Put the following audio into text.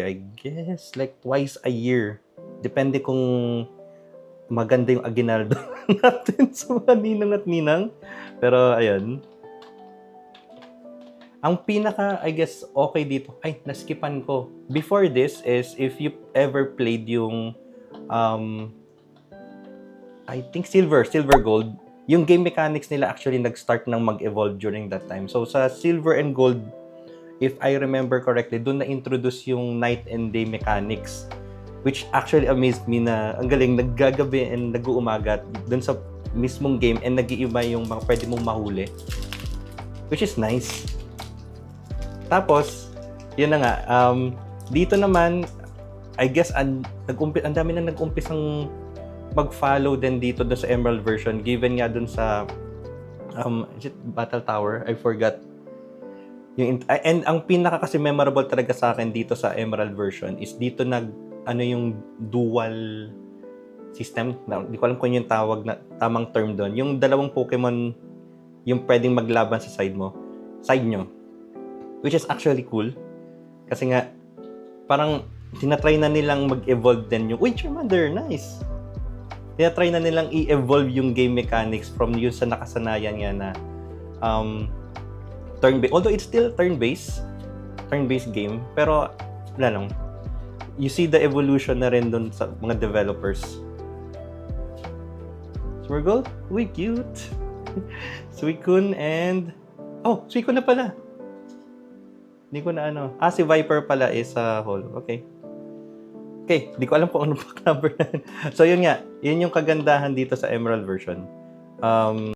I guess, like twice a year. Depende kung maganda yung aginaldo natin sa mga ninong at ninang. Pero, ayun. Ang pinaka, I guess, okay dito, ay, naskipan ko. Before this is, if you ever played yung, I think silver gold, yung game mechanics nila actually nag-start nang mag-evolve during that time. So, sa silver and gold, if I remember correctly, doon na-introduce yung night and day mechanics, which actually amazed me na ang galing, naggagabi and nag-uumaga doon sa mismong game and nag-iiba yung mga pwede mong mahuli, which is nice. Tapos, yun na nga, dito naman, I guess, ang dami na nag-umpisang mag-follow din dito doon sa Emerald version, given nga doon sa, is it Battle Tower? I forgot. And ang pinaka kasi memorable talaga sa akin dito sa Emerald version is dito yung dual system. Hindi ko alam kung yung tawag na tamang term doon. Yung dalawang Pokemon yung pwedeng maglaban sa side nyo. Which is actually cool. Kasi nga, parang tinatry na nilang mag-evolve din yung, uy, Charmander, nice! Tinatry na nilang i-evolve yung game mechanics from yun sa nakasanayan nga na turn-based. Although it's still turn-based game, pero wala lang. You see the evolution na rin dun sa mga developers. Smirgle? Uy, cute! Suicune and... Oh, Suicune na pala! Hindi ko na ano. Si Viper pala is holo. Okay. Okay, di ko alam kung ano pack number na. So, yun nga. Yun yung kagandahan dito sa Emerald version.